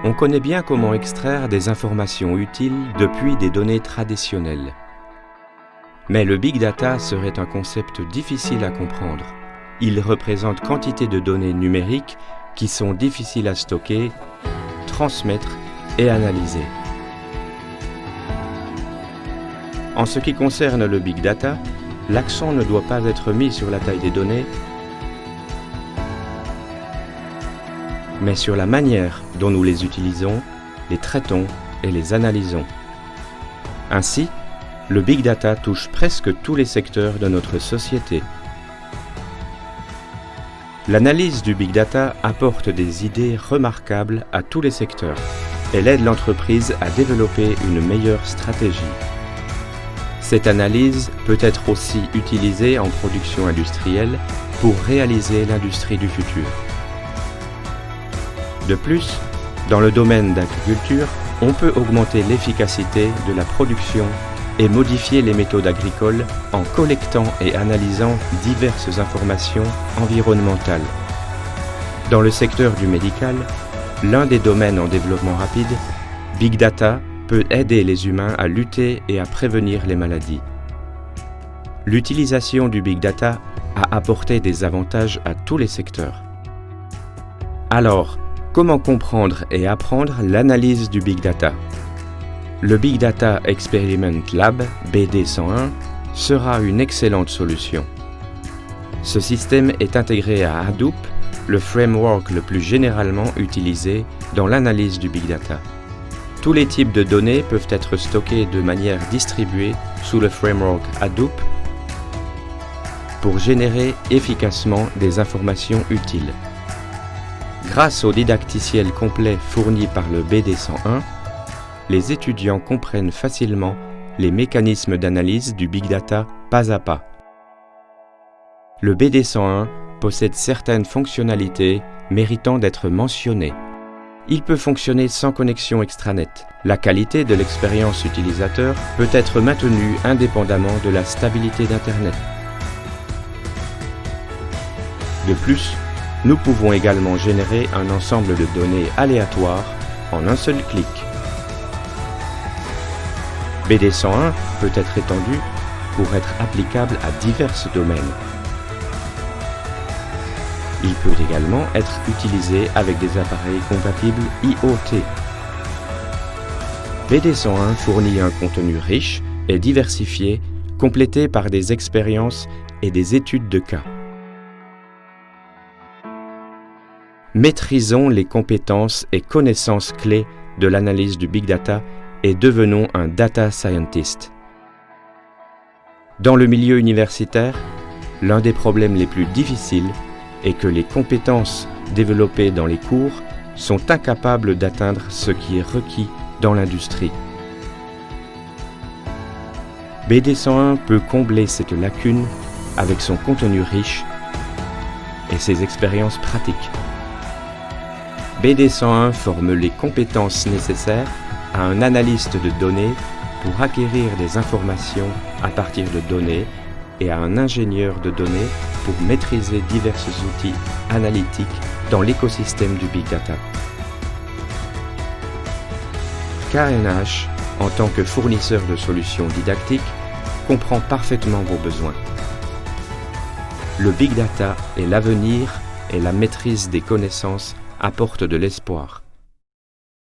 On connaît bien comment extraire des informations utiles depuis des données traditionnelles. Mais le Big Data serait un concept difficile à comprendre. Il représente quantité de données numériques qui sont difficiles à stocker, transmettre et analyser. En ce qui concerne le Big Data, l'accent ne doit pas être mis sur la taille des données, mais sur la manière dont nous les utilisons, les traitons et les analysons. Ainsi, le Big Data touche presque tous les secteurs de notre société. L'analyse du Big Data apporte des idées remarquables à tous les secteurs. Elle aide l'entreprise à développer une meilleure stratégie. Cette analyse peut être aussi utilisée en production industrielle pour réaliser l'industrie du futur. De plus, dans le domaine d'agriculture, on peut augmenter l'efficacité de la production et modifier les méthodes agricoles en collectant et analysant diverses informations environnementales. Dans le secteur du médical, l'un des domaines en développement rapide, Big Data peut aider les humains à lutter et à prévenir les maladies. L'utilisation du Big Data a apporté des avantages à tous les secteurs. Alors, comment comprendre et apprendre l'analyse du Big Data ? Le Big Data Experiment Lab, BD101, sera une excellente solution. Ce système est intégré à Hadoop, le framework le plus généralement utilisé dans l'analyse du Big Data. Tous les types de données peuvent être stockés de manière distribuée sous le framework Hadoop pour générer efficacement des informations utiles. Grâce au didacticiel complet fourni par le BD101, les étudiants comprennent facilement les mécanismes d'analyse du Big Data pas à pas. Le BD101 possède certaines fonctionnalités méritant d'être mentionnées. Il peut fonctionner sans connexion extranet. La qualité de l'expérience utilisateur peut être maintenue indépendamment de la stabilité d'Internet. De plus, nous pouvons également générer un ensemble de données aléatoires en un seul clic. BD101 peut être étendu pour être applicable à divers domaines. Il peut également être utilisé avec des appareils compatibles IoT. BD101 fournit un contenu riche et diversifié, complété par des expériences et des études de cas. Maîtrisons les compétences et connaissances clés de l'analyse du Big Data et devenons un data scientist. Dans le milieu universitaire, l'un des problèmes les plus difficiles est que les compétences développées dans les cours sont incapables d'atteindre ce qui est requis dans l'industrie. BD101 peut combler cette lacune avec son contenu riche et ses expériences pratiques. BD101 forme les compétences nécessaires à un analyste de données pour acquérir des informations à partir de données et à un ingénieur de données pour maîtriser divers outils analytiques dans l'écosystème du Big Data. KNH, en tant que fournisseur de solutions didactiques, comprend parfaitement vos besoins. Le Big Data est l'avenir et la maîtrise des connaissances apporte de l'espoir.